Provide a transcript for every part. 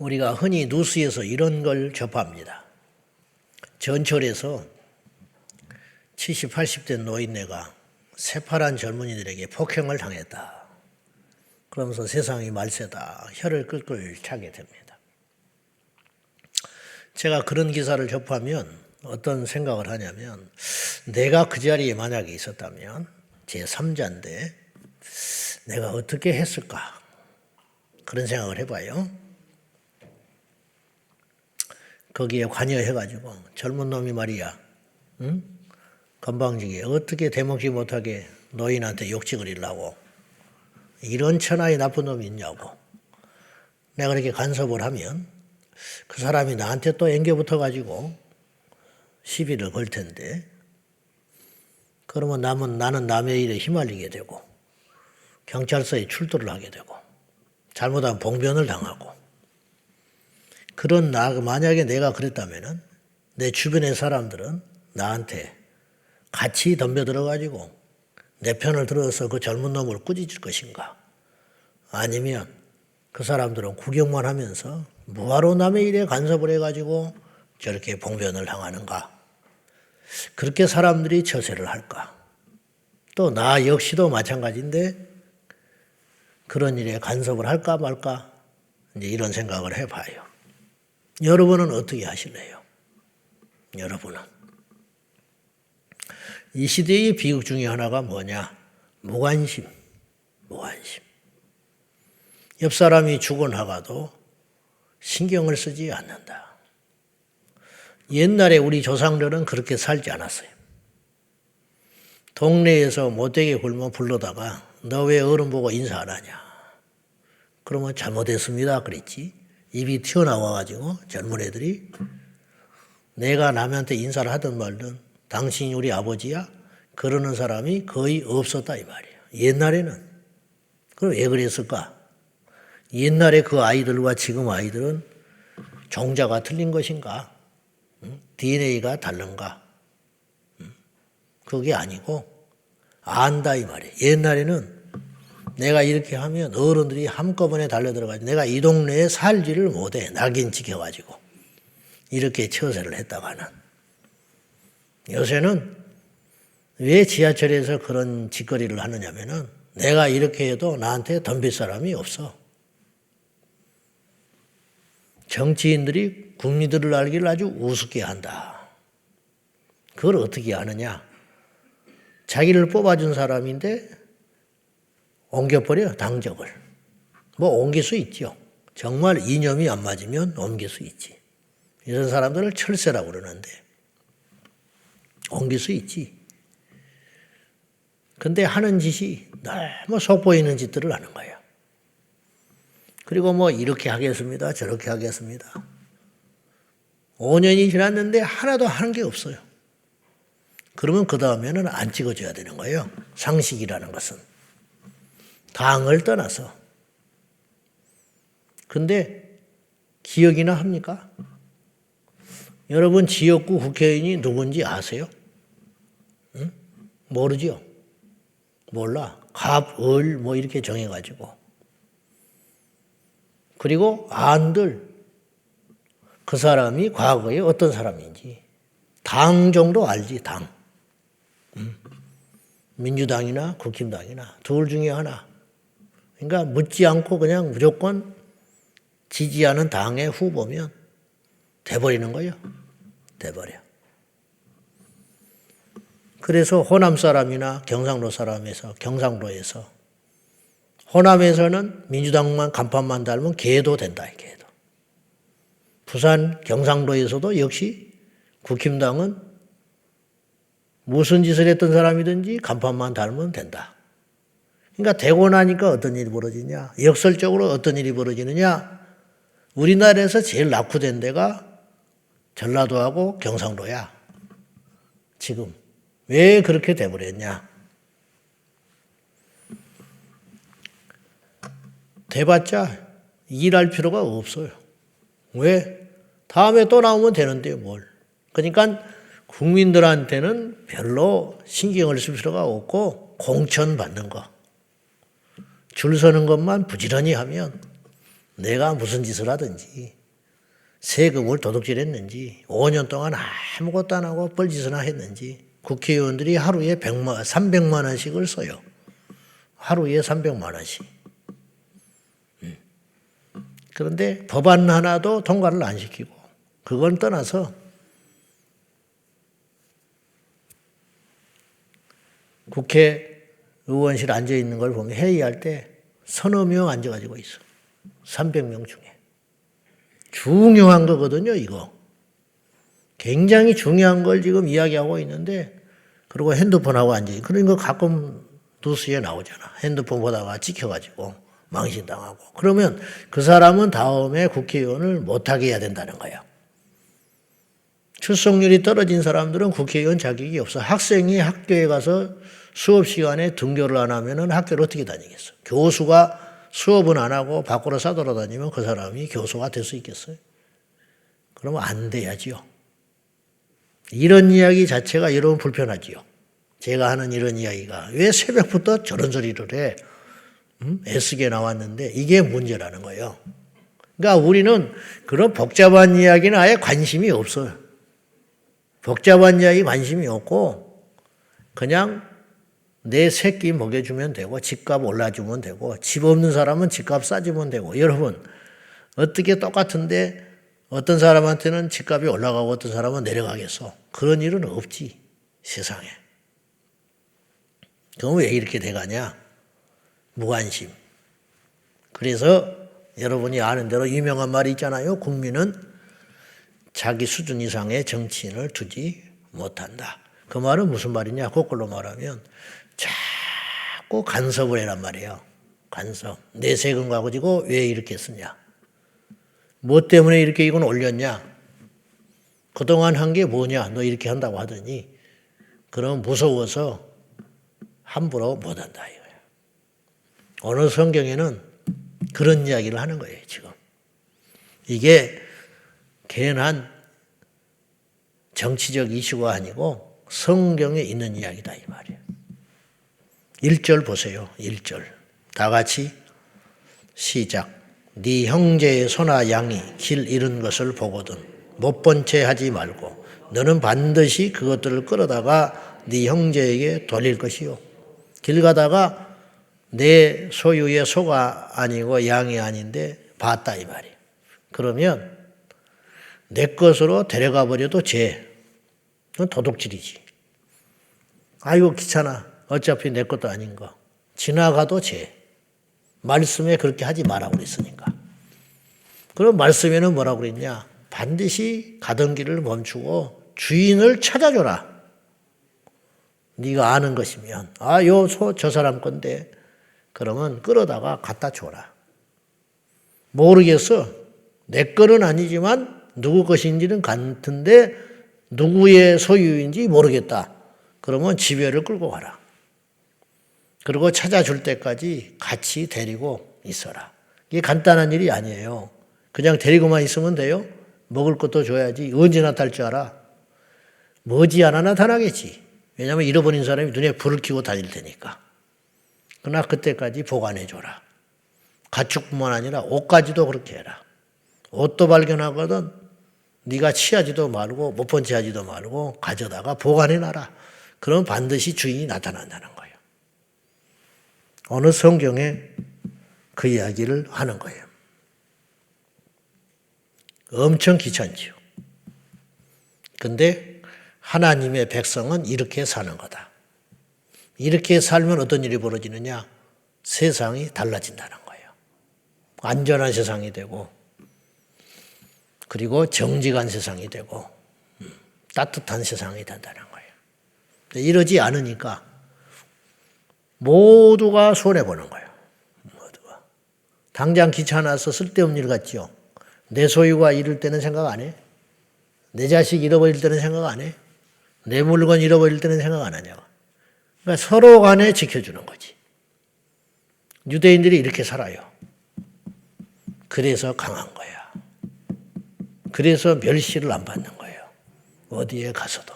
우리가 흔히 뉴스에서 이런 걸 접합니다. 전철에서 70, 80대 노인네가 새파란 젊은이들에게 폭행을 당했다. 그러면서 세상이 말세다. 혀를 끌끌 차게 됩니다. 제가 그런 기사를 접하면 어떤 생각을 하냐면, 내가 그 자리에 만약에 있었다면 제3자인데 내가 어떻게 했을까? 그런 생각을 해봐요. 거기에 관여해가지고 젊은 놈이 말이야, 응? 건방지게 어떻게 대먹지 못하게 노인한테 욕짓거리려고, 이런 천하의 나쁜 놈이 있냐고. 내가 그렇게 간섭을 하면 그 사람이 나한테 또 앵겨붙어가지고 시비를 걸 텐데, 그러면 나는 남의 일에 휘말리게 되고 경찰서에 출두를 하게 되고 잘못하면 봉변을 당하고, 그런 만약에 내가 그랬다면은 내 주변의 사람들은 나한테 같이 덤벼들어가지고 내 편을 들어서 그 젊은 놈을 꾸짖을 것인가? 아니면 그 사람들은 구경만 하면서 뭐하러 남의 일에 간섭을 해가지고 저렇게 봉변을 당하는가? 그렇게 사람들이 처세를 할까? 또 나 역시도 마찬가지인데 그런 일에 간섭을 할까 말까? 이제 이런 생각을 해봐요. 여러분은 어떻게 하실래요? 여러분은. 이 시대의 비극 중에 하나가 뭐냐? 무관심. 옆 사람이 죽어나가도 신경을 쓰지 않는다. 옛날에 우리 조상들은 그렇게 살지 않았어요. 동네에서 못되게 굴면 불러다가 너 왜 어른 보고 인사 안 하냐? 그러면 잘못했습니다 그랬지. 입이 튀어나와가지고 젊은 애들이 내가 남한테 인사를 하든 말든 당신이 우리 아버지야? 그러는 사람이 거의 없었다 이 말이에요. 옛날에는. 그럼 왜 그랬을까? 옛날에 그 아이들과 지금 아이들은 종자가 틀린 것인가? DNA가 다른가? 그게 아니고 안다 이 말이에요. 옛날에는 내가 이렇게 하면 어른들이 한꺼번에 달려들어가지고 내가 이 동네에 살지를 못해. 낙인 찍혀가지고. 이렇게 처세를 했다가는. 요새는 왜 지하철에서 그런 짓거리를 하느냐면은 내가 이렇게 해도 나한테 덤빌 사람이 없어. 정치인들이 국민들을 알기를 아주 우습게 한다. 그걸 어떻게 아느냐? 자기를 뽑아준 사람인데 옮겨버려, 당적을. 뭐 옮길 수 있죠. 정말 이념이 안 맞으면 옮길 수 있지. 이런 사람들을 철새라고 그러는데 옮길 수 있지. 근데 하는 짓이 너무 속보이는 짓들을 하는 거예요. 그리고 뭐 이렇게 하겠습니다, 저렇게 하겠습니다. 5년이 지났는데 하나도 하는 게 없어요. 그러면 그 다음에는 안 찍어줘야 되는 거예요. 상식이라는 것은. 당을 떠나서. 근데 기억이나 합니까? 여러분 지역구 국회의원이 누군지 아세요? 응? 모르죠? 몰라. 갑, 을 뭐 이렇게 정해가지고. 그리고 안들 그 사람이 과거에 어떤 사람인지 당 정도 알지. 당. 민주당이나 국힘당이나 둘 중에 하나. 그러니까 묻지 않고 그냥 무조건 지지하는 당의 후보면 돼버리는 거예요. 돼버려. 그래서 호남 사람이나 경상도 사람에서 경상도에서 호남에서는 민주당만 간판만 달면 개도 된다. 개도. 부산 경상도에서도 역시 국힘당은 무슨 짓을 했던 사람이든지 간판만 달면 된다. 그러니까 되고 나니까 어떤 일이 벌어지냐? 역설적으로 어떤 일이 벌어지느냐? 우리나라에서 제일 낙후된 데가 전라도하고 경상도야. 지금. 왜 그렇게 돼버렸냐? 돼봤자 일할 필요가 없어요. 왜? 다음에 또 나오면 되는데 뭘. 그러니까 국민들한테는 별로 신경을 쓸 필요가 없고 공천 받는 거. 줄 서는 것만 부지런히 하면 내가 무슨 짓을 하든지 세금을 도둑질했는지 5년 동안 아무것도 안 하고 뻘짓이나 했는지 국회의원들이 하루에 300만 원씩을 써요. 하루에 300만 원씩. 그런데 법안 하나도 통과를 안 시키고 그건 떠나서 국회의원실 앉아있는 걸 보면 회의할 때 서너 명 앉아가지고 있어. 300명 중에. 중요한 거거든요, 이거. 굉장히 중요한 걸 지금 이야기하고 있는데, 그리고 핸드폰하고 앉아있고, 그런 거 가끔 뉴스에 나오잖아. 핸드폰 보다가 찍혀가지고 망신당하고. 그러면 그 사람은 다음에 국회의원을 못하게 해야 된다는 거야. 출석률이 떨어진 사람들은 국회의원 자격이 없어. 학생이 학교에 가서 수업 시간에 등교를 안 하면 학교를 어떻게 다니겠어? 교수가 수업은 안 하고 밖으로 싸돌아다니면 그 사람이 교수가 될 수 있겠어요? 그러면 안 돼야지요. 이런 이야기 자체가 여러분 불편하지요. 제가 하는 이런 이야기가 왜 새벽부터 저런 소리를 해? 애쓰게 나왔는데 이게 문제라는 거예요. 그러니까 우리는 그런 복잡한 이야기는 아예 관심이 없어요. 복잡한 이야기 관심이 없고 그냥 내 새끼 먹여주면 되고 집값 올라주면 되고 집 없는 사람은 집값 싸주면 되고 여러분 어떻게 똑같은데 어떤 사람한테는 집값이 올라가고 어떤 사람은 내려가겠어. 그런 일은 없지 세상에. 그럼 왜 이렇게 돼가냐? 무관심. 그래서 여러분이 아는 대로 유명한 말이 있잖아요. 국민은 자기 수준 이상의 정치인을 두지 못한다. 그 말은 무슨 말이냐? 거꾸로 말하면 자꾸 간섭을 해란 말이에요. 간섭. 내 세금 가지고 왜 이렇게 쓰냐? 뭐 때문에 이렇게 이건 올렸냐? 그동안 한 게 뭐냐? 너 이렇게 한다고 하더니 그럼 무서워서 함부로 못한다 이거예요. 오늘 성경에는 그런 이야기를 하는 거예요. 지금. 이게 괜한 정치적 이슈가 아니고 성경에 있는 이야기다 이 말이에요. 1절 보세요. 1절. 다 같이 시작. 네 형제의 소나 양이 길 잃은 것을 보거든 못 본 채 하지 말고 너는 반드시 그것들을 끌어다가 네 형제에게 돌릴 것이요. 길 가다가 내 소유의 소가 아니고 양이 아닌데 봤다 이 말이에요. 그러면 내 것으로 데려가 버려도 죄. 그건 도둑질이지. 아이고 귀찮아. 어차피 내 것도 아닌 거. 지나가도 죄. 말씀에 그렇게 하지 말라고 그랬으니까. 그럼 말씀에는 뭐라고 그랬냐? 반드시 가던 길을 멈추고 주인을 찾아줘라. 네가 아는 것이면 요 소 저 사람 건데 그러면 끌어다가 갖다 줘라. 모르겠어. 내 거는 아니지만 누구 것인지는 같은데 누구의 소유인지 모르겠다. 그러면 집에를 끌고 가라. 그리고 찾아줄 때까지 같이 데리고 있어라. 이게 간단한 일이 아니에요. 그냥 데리고만 있으면 돼요? 먹을 것도 줘야지. 언제 나타날 줄 알아? 머지않아 나타나겠지. 왜냐하면 잃어버린 사람이 눈에 불을 켜고 다닐 테니까. 그러나 그때까지 보관해줘라. 가축뿐만 아니라 옷까지도 그렇게 해라. 옷도 발견하거든 네가 취하지도 말고 못 본 채 하지도 말고 가져다가 보관해놔라. 그럼 반드시 주인이 나타난다는 거예요. 어느 성경에 그 이야기를 하는 거예요. 엄청 귀찮지요. 근데 하나님의 백성은 이렇게 사는 거다. 이렇게 살면 어떤 일이 벌어지느냐? 세상이 달라진다는 거예요. 안전한 세상이 되고 그리고 정직한 세상이 되고 따뜻한 세상이 된다는 거예요. 이러지 않으니까 모두가 손해보는 거예요. 모두가. 당장 귀찮아서 쓸데없는 일 같지요. 내 소유가 잃을 때는 생각 안 해? 내 자식 잃어버릴 때는 생각 안 해? 내 물건 잃어버릴 때는 생각 안 하냐고. 그러니까 서로 간에 지켜주는 거지. 유대인들이 이렇게 살아요. 그래서 강한 거야. 그래서 멸시를 안 받는 거예요. 어디에 가서도.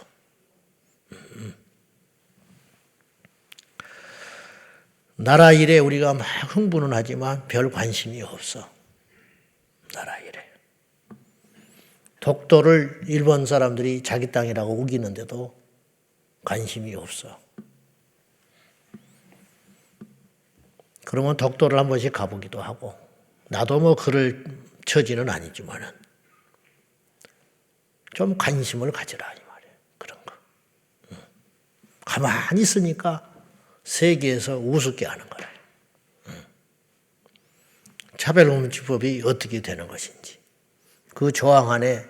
나라 일에 우리가 막 흥분은 하지만 별 관심이 없어. 나라 이래. 독도를 일본 사람들이 자기 땅이라고 우기는데도 관심이 없어. 그러면 독도를 한 번씩 가보기도 하고, 나도 뭐 그럴 처지는 아니지만은 좀 관심을 가져라 이 말이에요. 그런 거. 가만히 있으니까 세계에서 우습게 하는 거라. 차별금지법이 어떻게 되는 것인지. 그 조항 안에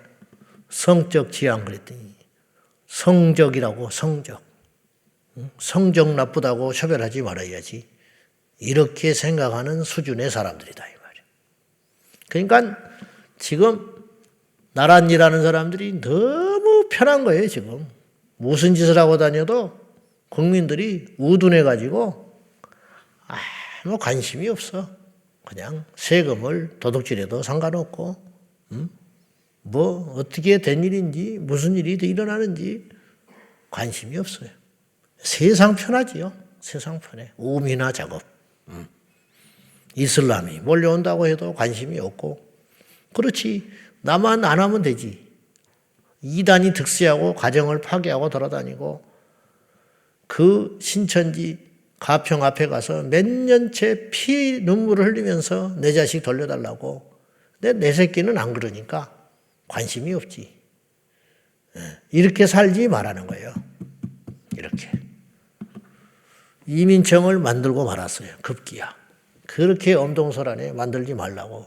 성적 지향 그랬더니 성적이라고 성적. 성적 나쁘다고 차별하지 말아야지. 이렇게 생각하는 수준의 사람들이다 이 말이에요. 그러니까 지금 나랏일하는 사람들이 너무 편한 거예요 지금. 무슨 짓을 하고 다녀도 국민들이 우둔해가지고 아무 관심이 없어. 그냥 세금을 도둑질해도 상관없고 뭐 어떻게 된 일인지 무슨 일이 일어나는지 관심이 없어요. 세상 편하지요. 세상 편해. 우미나 작업. 이슬람이 몰려온다고 해도 관심이 없고 그렇지. 나만 안 하면 되지. 이단이 득세하고 가정을 파괴하고 돌아다니고 그 신천지 가평 앞에 가서 몇 년째 피 눈물을 흘리면서 내 자식 돌려달라고. 근데 내 새끼는 안 그러니까 관심이 없지. 이렇게 살지 말라는 거예요. 이렇게. 이민청을 만들고 말았어요. 급기야. 그렇게 엄동설안에 만들지 말라고.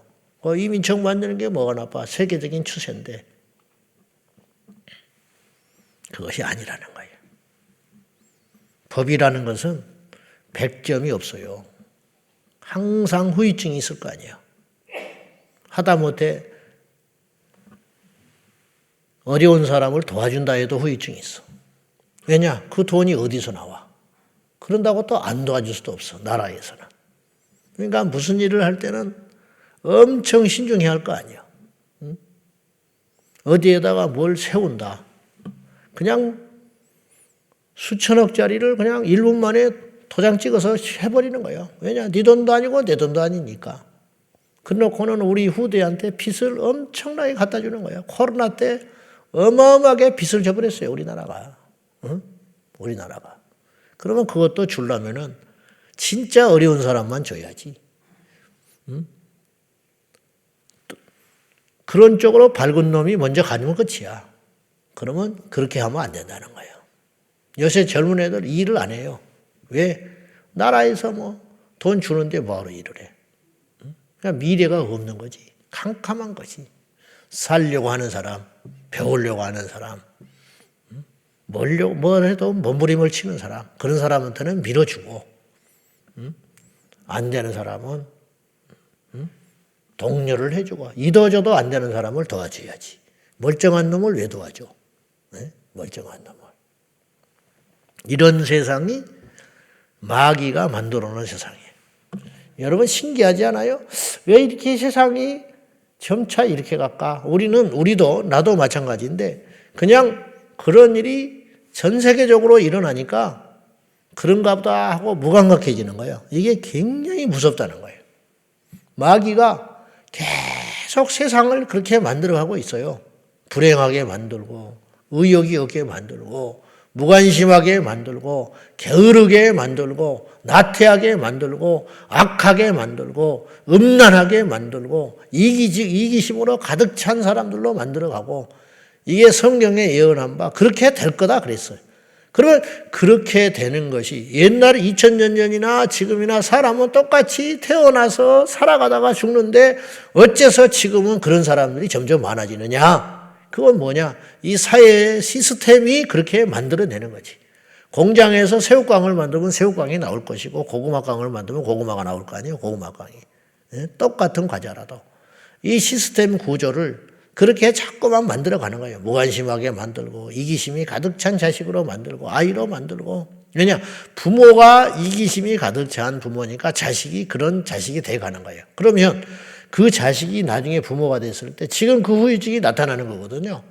이민청 만드는 게 뭐가 나빠. 세계적인 추세인데. 그것이 아니라는 거예요. 법이라는 것은 100점이 없어요. 항상 후유증이 있을 거 아니에요. 하다못해 어려운 사람을 도와준다 해도 후유증이 있어. 왜냐? 그 돈이 어디서 나와? 그런다고 또 안 도와줄 수도 없어. 나라에서는. 그러니까 무슨 일을 할 때는 엄청 신중해야 할 거 아니에요. 어디에다가 뭘 세운다. 그냥 수천억짜리를 그냥 1분 만에 도장 찍어서 해버리는 거예요. 왜냐? 네 돈도 아니고 내 돈도 아니니까. 그놓고는 우리 후대한테 빚을 엄청나게 갖다 주는 거예요. 코로나 때 어마어마하게 빚을 져버렸어요. 우리나라가. 응? 우리나라가. 그러면 그것도 주려면은 진짜 어려운 사람만 줘야지. 응? 그런 쪽으로 밝은 놈이 먼저 가면 끝이야. 그러면 그렇게 하면 안 된다는 거예요. 요새 젊은 애들 일을 안 해요. 왜? 나라에서 뭐 돈 주는데 뭐하러 일을 해. 그냥 미래가 없는 거지. 캄캄한 거지. 살려고 하는 사람, 배우려고 하는 사람, 뭘 해도 몸부림을 치는 사람, 그런 사람한테는 밀어주고, 안 되는 사람은 독려를 해주고, 이도저도 안 되는 사람을 도와줘야지. 멀쩡한 놈을 왜 도와줘? 네? 멀쩡한 놈을. 이런 세상이 마귀가 만들어 놓은 세상이에요. 여러분 신기하지 않아요? 왜 이렇게 세상이 점차 이렇게 갈까? 우리도 나도 마찬가지인데 그냥 그런 일이 전 세계적으로 일어나니까 그런가 보다 하고 무감각해지는 거예요. 이게 굉장히 무섭다는 거예요. 마귀가 계속 세상을 그렇게 만들어가고 있어요. 불행하게 만들고 의욕이 없게 만들고 무관심하게 만들고 게으르게 만들고 나태하게 만들고 악하게 만들고 음란하게 만들고 이기심으로 가득 찬 사람들로 만들어가고 이게 성경에 예언한 바 그렇게 될 거다 그랬어요. 그러면 그렇게 되는 것이 옛날에 2000년 전이나 지금이나 사람은 똑같이 태어나서 살아가다가 죽는데 어째서 지금은 그런 사람들이 점점 많아지느냐? 그건 뭐냐? 이 사회의 시스템이 그렇게 만들어내는 거지. 공장에서 새우깡을 만들면 새우깡이 나올 것이고 고구마깡을 만들면 고구마가 나올 거 아니에요. 고구마깡이. 똑같은 과자라도. 이 시스템 구조를 그렇게 자꾸만 만들어가는 거예요. 무관심하게 만들고 이기심이 가득 찬 자식으로 만들고 아이로 만들고. 왜냐? 부모가 이기심이 가득 찬 부모니까 자식이 그런 자식이 돼가는 거예요. 그러면 그 자식이 나중에 부모가 됐을 때 지금 그 후유증이 나타나는 거거든요.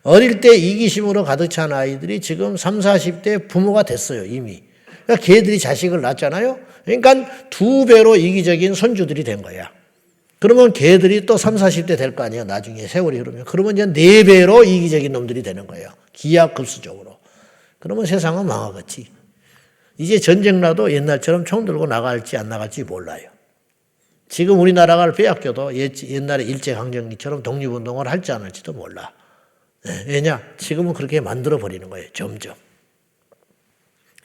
어릴 때 이기심으로 가득 찬 아이들이 지금 30, 40대 부모가 됐어요, 이미. 그러니까 걔들이 자식을 낳잖아요. 그러니까 2배로 이기적인 손주들이 된 거야. 그러면 걔들이 또 3, 40대 될 거 아니에요. 나중에 세월이 흐르면. 그러면 이제 4배로 이기적인 놈들이 되는 거예요. 기하급수적으로. 그러면 세상은 망하겠지. 이제 전쟁 나도 옛날처럼 총 들고 나갈지 안 나갈지 몰라요. 지금 우리나라가 빼앗겨도 옛날에 일제강점기처럼 독립운동을 할지 안 할지도 몰라. 왜냐? 지금은 그렇게 만들어버리는 거예요. 점점.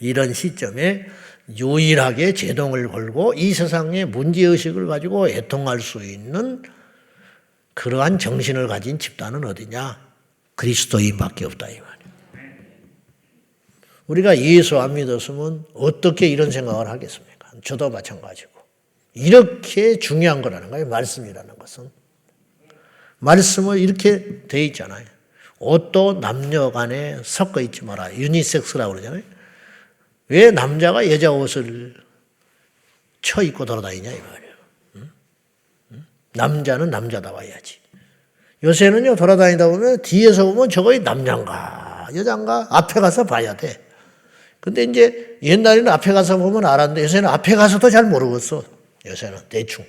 이런 시점에 유일하게 제동을 걸고 이 세상의 문제의식을 가지고 애통할 수 있는 그러한 정신을 가진 집단은 어디냐? 그리스도인밖에 없다 이 말이에요. 우리가 예수 안 믿었으면 어떻게 이런 생각을 하겠습니까? 저도 마찬가지고. 이렇게 중요한 거라는 거예요. 말씀이라는 것은. 말씀을 이렇게 돼 있잖아요. 옷도 남녀 간에 섞어 있지 마라. 유니섹스라고 그러잖아요. 왜 남자가 여자 옷을 쳐 입고 돌아다니냐 이 말이에요. 남자는 남자다워야지. 요새는요 돌아다니다 보면 뒤에서 보면 저거 남자인가 여자인가 앞에 가서 봐야 돼. 근데 이제 옛날에는 앞에 가서 보면 알았는데 요새는 앞에 가서도 잘 모르겠어. 요새는 대충.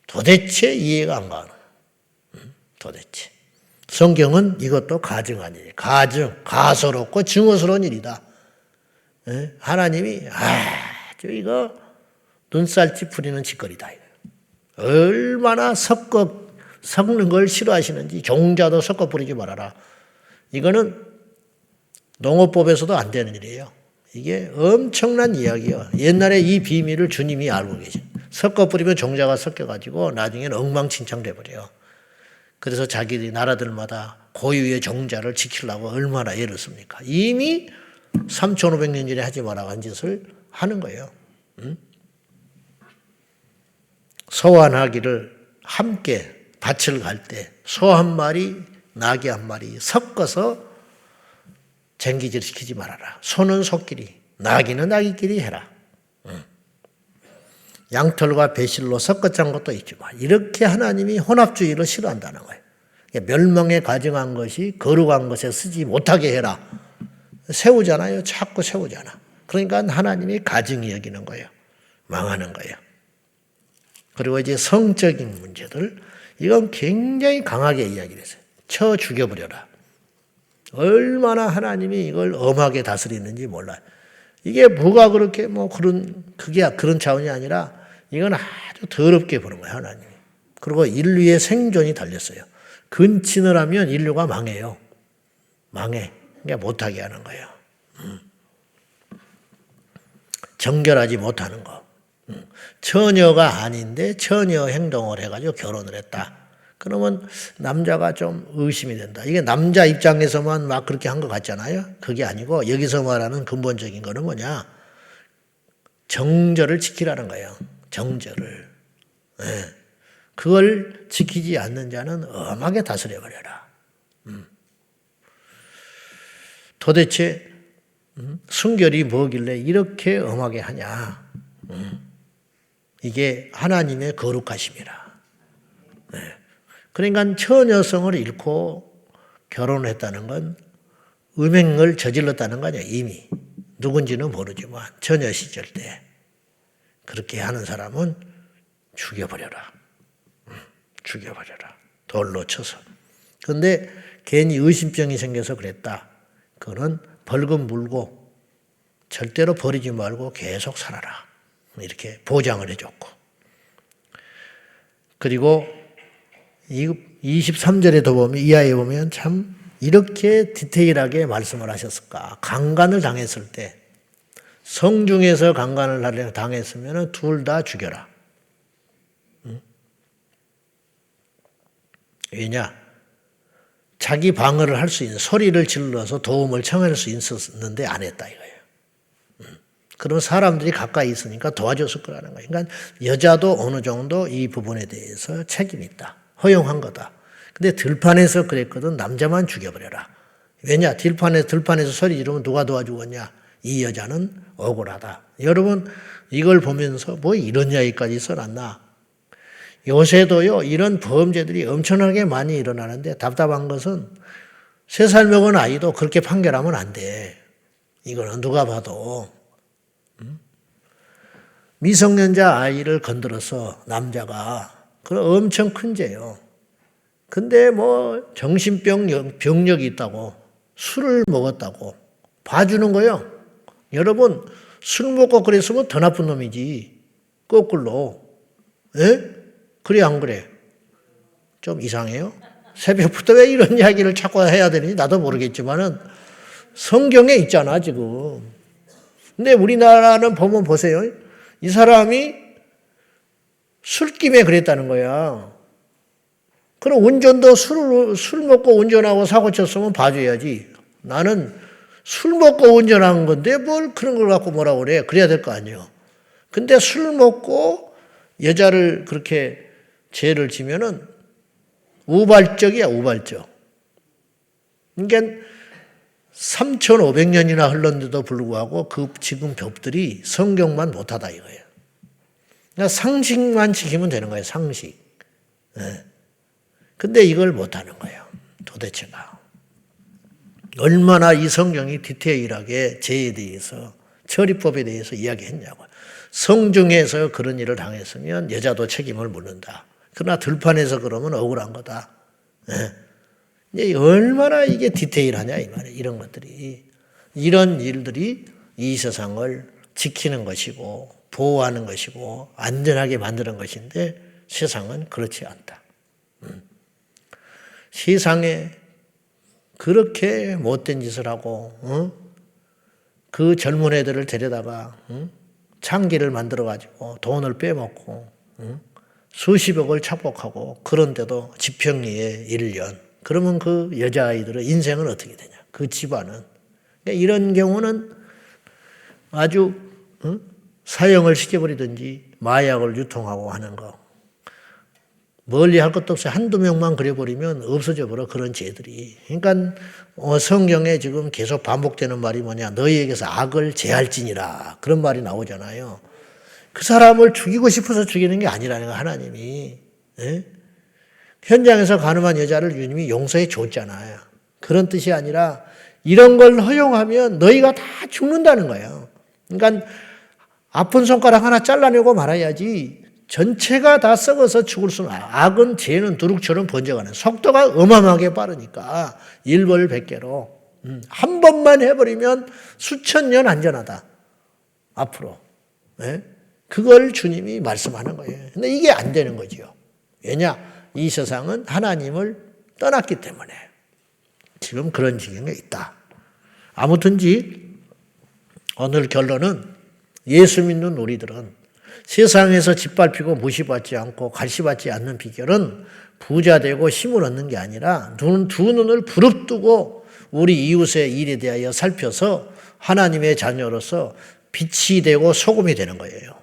도대체 이해가 안 가는. 도대체. 성경은 이것도 가증 아니에요. 가증, 가소롭고 증오스러운 일이다. 하나님이 아주 이거 눈살찌 부리는 짓거리다. 얼마나 섞는 걸 싫어하시는지 종자도 섞어 부리지 말아라. 이거는 농어법에서도 안 되는 일이에요. 이게 엄청난 이야기예요. 옛날에 이 비밀을 주님이 알고 계셔요. 섞어 뿌리면 종자가 섞여가지고 나중에는 엉망진창 돼버려요. 그래서 자기들이 나라들마다 고유의 종자를 지키려고 얼마나 애를 씁니까? 이미 3,500년 전에 하지 말라고 한 짓을 하는 거예요. 소환하기를 함께 밭을 갈 때 소 한 마리, 나귀 한 마리 섞어서 쟁기질 시키지 말아라. 소는 소끼리, 나귀는 나귀끼리 해라. 양털과 배실로 섞어 짠 것도 있지만 이렇게 하나님이 혼합주의를 싫어한다는 거예요. 멸망에 가증한 것이 거룩한 것에 쓰지 못하게 해라. 세우잖아요. 자꾸 세우잖아. 그러니까 하나님이 가증히 여기는 거예요. 망하는 거예요. 그리고 이제 성적인 문제들 이건 굉장히 강하게 이야기를 했어요. 쳐 죽여버려라. 얼마나 하나님이 이걸 엄하게 다스리는지 몰라요. 이게 뭐가 그렇게 그게 그런 차원이 아니라 이건 아주 더럽게 보는 거예요, 하나님이. 그리고 인류의 생존이 달렸어요. 근친을 하면 인류가 망해요. 망해. 그러니까 못하게 하는 거예요. 정결하지 못하는 거. 처녀가 아닌데 처녀 행동을 해가지고 결혼을 했다. 그러면 남자가 좀 의심이 된다. 이게 남자 입장에서만 막 그렇게 한 것 같잖아요. 그게 아니고 여기서 말하는 근본적인 거는 뭐냐. 정절을 지키라는 거예요. 정절을. 네. 그걸 지키지 않는 자는 엄하게 다스려버려라. 도대체 순결이 뭐길래 이렇게 엄하게 하냐. 이게 하나님의 거룩하심이라. 네. 그러니까 처녀성을 잃고 결혼을 했다는 건 음행을 저질렀다는 거 아니야. 이미. 누군지는 모르지만 처녀 시절 때 그렇게 하는 사람은 죽여버려라. 죽여버려라. 돌로 쳐서. 그런데 괜히 의심병이 생겨서 그랬다. 그거는 벌금 물고 절대로 버리지 말고 계속 살아라. 이렇게 보장을 해줬고. 그리고 23절에도 보면 이하에 보면 참 이렇게 디테일하게 말씀을 하셨을까. 강간을 당했을 때 성중에서 강간을 당했으면 둘 다 죽여라. 왜냐? 자기 방어를 할 수 있는 소리를 질러서 도움을 청할 수 있었는데 안 했다 이거예요. 그럼 사람들이 가까이 있으니까 도와줬을 거라는 거예요. 그러니까 여자도 어느 정도 이 부분에 대해서 책임이 있다. 허용한 거다. 근데 들판에서 그랬거든. 남자만 죽여버려라. 왜냐? 들판에서 소리 지르면 누가 도와주겠냐? 이 여자는 억울하다. 여러분 이걸 보면서 뭐 이런 이야기까지 써놨나? 요새도요 이런 범죄들이 엄청나게 많이 일어나는데 답답한 것은 3살 먹은 아이도 그렇게 판결하면 안 돼. 이거는 누가 봐도 미성년자 아이를 건드려서 남자가 그럼 엄청 큰 죄요. 근데 뭐 병력이 있다고 술을 먹었다고 봐주는 거예요. 여러분 술 먹고 그랬으면 더 나쁜 놈이지. 거꾸로. 예? 그래 안 그래? 좀 이상해요. 새벽부터 왜 이런 이야기를 자꾸 해야 되는지 나도 모르겠지만은 성경에 있잖아 지금. 근데 우리나라는 보면 보세요. 이 사람이 술김에 그랬다는 거야. 그럼 운전도 술 먹고 운전하고 사고 쳤으면 봐줘야지. 나는 술 먹고 운전한 건데 뭘 그런 걸 갖고 뭐라고 그래. 그래야 될 거 아니에요. 근데 술 먹고 여자를 그렇게 죄를 지면은 우발적이야, 우발적. 그러니까 3,500년이나 흘렀는데도 불구하고 그 지금 법들이 성경만 못하다 이거예요. 그러니까 상식만 지키면 되는 거예요, 상식. 네. 근데 이걸 못하는 거예요, 도대체가. 얼마나 이 성경이 디테일하게 죄에 대해서, 처리법에 대해서 이야기했냐고요. 성중에서 그런 일을 당했으면 여자도 책임을 묻는다. 그러나 들판에서 그러면 억울한 거다. 네. 얼마나 이게 디테일하냐 이 말이에요. 이런 것들이. 이런 일들이 이 세상을 지키는 것이고 보호하는 것이고 안전하게 만드는 것인데 세상은 그렇지 않다. 세상에 그렇게 못된 짓을 하고 그 젊은 애들을 데려다가 창기를 만들어가지고 돈을 빼먹고 수십억을 착복하고 그런데도 집행유예 1년. 그러면 그 여자아이들의 인생은 어떻게 되냐. 그 집안은. 이런 경우는 아주 사형을 시켜버리든지 마약을 유통하고 하는 거. 멀리 할 것도 없어요. 한두 명만 그려버리면 없어져 버려 그런 죄들이. 그러니까 성경에 지금 계속 반복되는 말이 뭐냐. 너희에게서 악을 제할지니라. 그런 말이 나오잖아요. 그 사람을 죽이고 싶어서 죽이는 게 아니라는 거 하나님이. 예? 현장에서 가늠한 여자를 주님이 용서해 줬잖아요. 그런 뜻이 아니라 이런 걸 허용하면 너희가 다 죽는다는 거예요. 그러니까 아픈 손가락 하나 잘라내고 말아야지 전체가 다 썩어서 죽을 수는 악은 죄는 누룩처럼 번져가는 속도가 어마어마하게 빠르니까 일벌백계로 한 번만 해버리면 수천 년 안전하다. 앞으로. 네? 그걸 주님이 말씀하는 거예요. 근데 이게 안 되는 거죠. 왜냐? 이 세상은 하나님을 떠났기 때문에 지금 그런 지경에 있다. 아무튼지 오늘 결론은 예수 믿는 우리들은 세상에서 짓밟히고 무시받지 않고 갈시받지 않는 비결은 부자 되고 힘을 얻는 게 아니라 두 눈을 부릅뜨고 우리 이웃의 일에 대하여 살펴서 하나님의 자녀로서 빛이 되고 소금이 되는 거예요.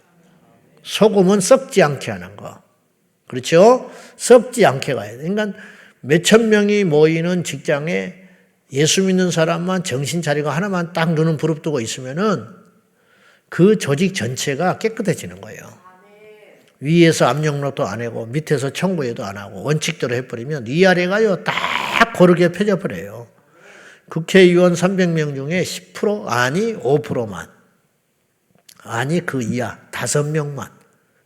소금은 썩지 않게 하는 거. 그렇죠? 썩지 않게 가야 돼. 그러니까 몇천 명이 모이는 직장에 예수 믿는 사람만 정신 차리고 하나만 딱 눈은 부릅뜨고 있으면은 그 조직 전체가 깨끗해지는 거예요. 위에서 압력노도 안 하고 밑에서 청구해도 안 하고 원칙대로 해버리면 위아래가요 딱 고르게 펴져버려요. 국회의원 300명 중에 10% 아니 5%만 아니 그 이하 5명만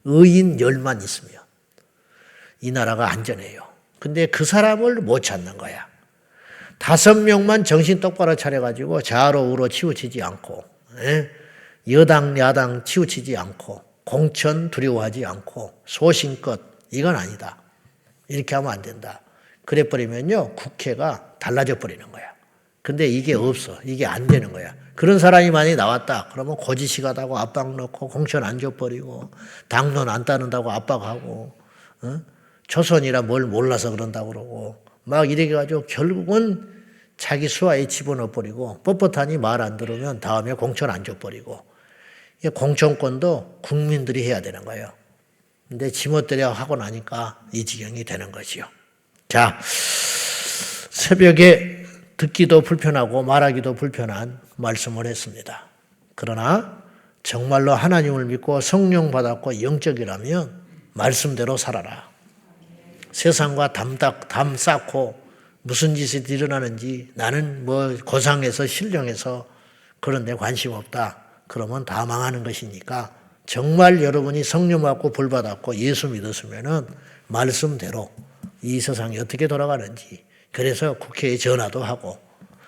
의인 10만 있으면 이 나라가 안전해요. 근데 그 사람을 못 찾는 거야. 5명만 정신 똑바로 차려가지고 좌로 우로 치우치지 않고 여당 야당 치우치지 않고 공천 두려워하지 않고 소신껏 이건 아니다. 이렇게 하면 안 된다. 그래 버리면요 국회가 달라져 버리는 거야. 근데 이게 없어. 이게 안 되는 거야. 그런 사람이 많이 나왔다. 그러면 고지식하다고 압박 넣고 공천 안 줘버리고 당론 안 따른다고 압박하고 조선이라 뭘 몰라서 그런다고 그러고 막 이렇게 가지고 결국은 자기 수하에 집어넣어버리고 뻣뻣하니 말 안 들으면 다음에 공천 안 줘버리고 공천권도 국민들이 해야 되는 거예요. 근데 지멋대로 하고 나니까 이 지경이 되는 거지요. 자, 새벽에 듣기도 불편하고 말하기도 불편한 말씀을 했습니다. 그러나 정말로 하나님을 믿고 성령 받았고 영적이라면 말씀대로 살아라. 세상과 담 쌓고 무슨 짓이 일어나는지 나는 뭐 고상해서 신령해서 그런 데 관심 없다. 그러면 다 망하는 것이니까 정말 여러분이 성령 받고 불 받았고 예수 믿었으면은 말씀대로 이 세상이 어떻게 돌아가는지, 그래서 국회에 전화도 하고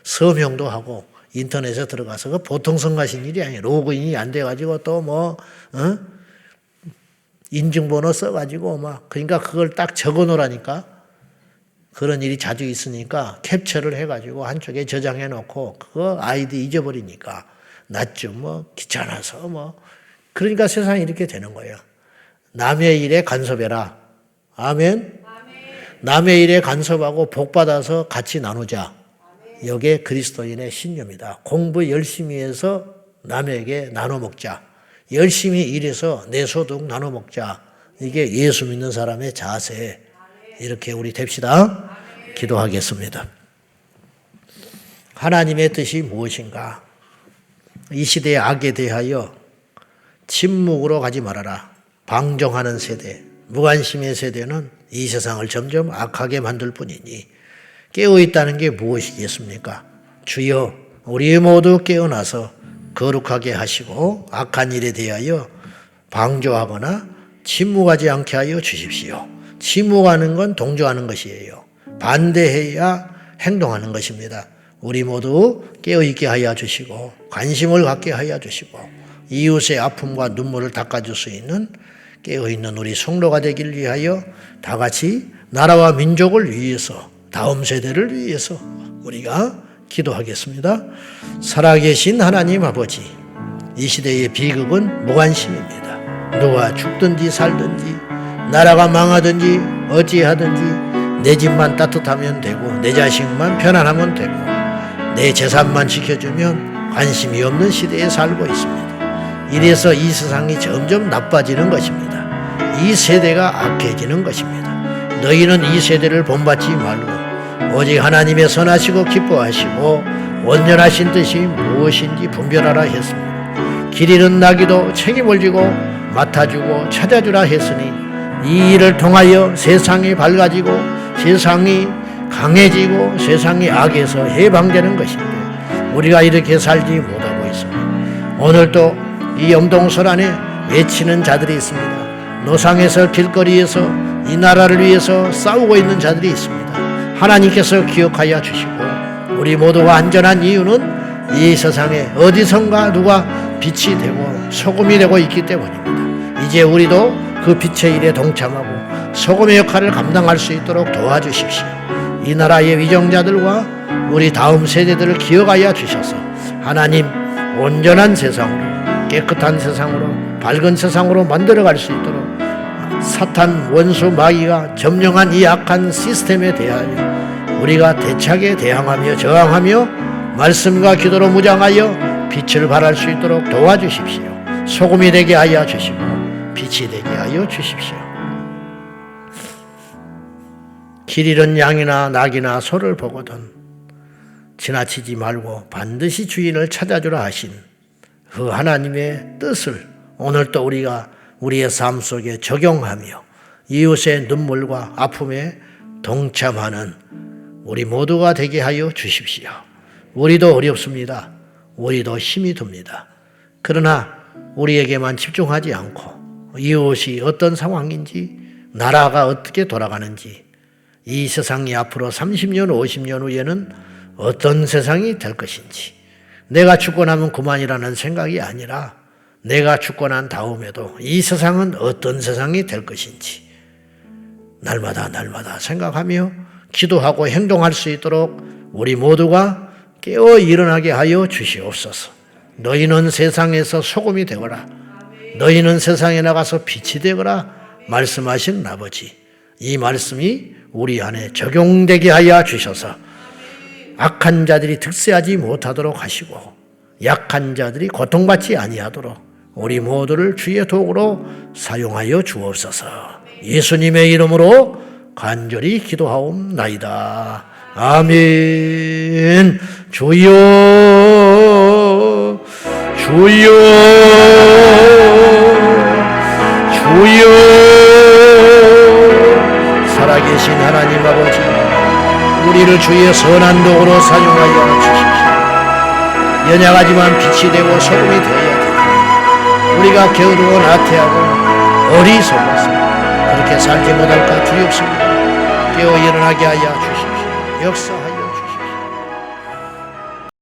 서명도 하고 인터넷에 들어가서 그 보통 성가신 일이 아니에요. 로그인이 안 돼가지고 또 뭐 인증번호 써가지고 막, 그러니까 그걸 딱 적어 놓으라니까. 그런 일이 자주 있으니까 캡처를 해가지고 한쪽에 저장해 놓고 그거 아이디 잊어버리니까 낫죠. 뭐 귀찮아서 뭐. 그러니까 세상이 이렇게 되는 거예요. 남의 일에 간섭해라. 아멘. 남의 일에 간섭하고 복 받아서 같이 나누자. 이게 그리스도인의 신념이다. 공부 열심히 해서 남에게 나눠 먹자. 열심히 일해서 내 소득 나눠 먹자. 이게 예수 믿는 사람의 자세. 이렇게 우리 됩시다. 기도하겠습니다. 하나님의 뜻이 무엇인가? 이 시대의 악에 대하여 침묵으로 가지 말아라. 방종하는 세대, 무관심의 세대는 이 세상을 점점 악하게 만들 뿐이니 깨어있다는 게 무엇이겠습니까? 주여, 우리 모두 깨어나서 거룩하게 하시고 악한 일에 대하여 방조하거나 침묵하지 않게 하여 주십시오. 침묵하는 건 동조하는 것이에요. 반대해야 행동하는 것입니다. 우리 모두 깨어있게 하여 주시고 관심을 갖게 하여 주시고 이웃의 아픔과 눈물을 닦아줄 수 있는 깨어있는 우리 성도가 되길 위하여 다 같이 나라와 민족을 위해서, 다음 세대를 위해서 우리가 기도하겠습니다. 살아계신 하나님 아버지, 이 시대의 비극은 무관심입니다. 누가 죽든지 살든지 나라가 망하든지 어찌하든지 내 집만 따뜻하면 되고 내 자식만 편안하면 되고 내 재산만 지켜주면 관심이 없는 시대에 살고 있습니다. 이래서 이 세상이 점점 나빠지는 것입니다. 이 세대가 악해지는 것입니다. 너희는 이 세대를 본받지 말고 오직 하나님의 선하시고 기뻐하시고 온전하신 뜻이 무엇인지 분별하라 했습니다. 길 잃은 나귀도 책임을 지고 맡아주고 찾아주라 했으니 이 일을 통하여 세상이 밝아지고 세상이 강해지고 세상이 악에서 해방되는 것인데 우리가 이렇게 살지 못하고 있습니다. 오늘도 이 영동설 안에 외치는 자들이 있습니다. 노상에서 길거리에서 이 나라를 위해서 싸우고 있는 자들이 있습니다. 하나님께서 기억하여 주시고 우리 모두가 안전한 이유는 이 세상에 어디선가 누가 빛이 되고 소금이 되고 있기 때문입니다. 이제 우리도 그 빛의 일에 동참하고 소금의 역할을 감당할 수 있도록 도와주십시오. 이 나라의 위정자들과 우리 다음 세대들을 기억하여 주셔서 하나님 온전한 세상으로, 깨끗한 세상으로, 밝은 세상으로 만들어갈 수 있도록 사탄 원수 마귀가 점령한 이 악한 시스템에 대하여 우리가 대차게 대항하며 저항하며 말씀과 기도로 무장하여 빛을 발할 수 있도록 도와주십시오. 소금이 되게 하여 주시고 빛이 되게 하여 주십시오. 길 잃은 양이나 낙이나 소를 보거든 지나치지 말고 반드시 주인을 찾아주라 하신 그 하나님의 뜻을 오늘도 우리가 우리의 삶 속에 적용하며 이웃의 눈물과 아픔에 동참하는 우리 모두가 되게 하여 주십시오. 우리도 어렵습니다. 우리도 힘이 듭니다. 그러나 우리에게만 집중하지 않고 이웃이 어떤 상황인지 나라가 어떻게 돌아가는지 이 세상이 앞으로 30년 50년 후에는 어떤 세상이 될 것인지 내가 죽고 나면 그만이라는 생각이 아니라 내가 죽고 난 다음에도 이 세상은 어떤 세상이 될 것인지 날마다 생각하며 기도하고 행동할 수 있도록 우리 모두가 깨어 일어나게 하여 주시옵소서. 너희는 세상에서 소금이 되거라. 너희는 세상에 나가서 빛이 되거라 말씀하신 아버지, 이 말씀이 우리 안에 적용되게 하여 주셔서 악한 자들이 득세하지 못하도록 하시고 약한 자들이 고통받지 아니하도록 우리 모두를 주의 도구로 사용하여 주옵소서. 예수님의 이름으로 간절히 기도하옵나이다. 아멘. 주여 주여 주여. 살아계신 하나님 아버지, 우리를 주의 선한 도구로 사용하여 주십시오. 연약하지만 빛이 되고 소금이 되어야 됩니다. 우리가 게으르고 나태하고 어리석어서 그렇게 살지 못할까 두렵습니다. 깨어 일어나게 하여 주십시오. 역사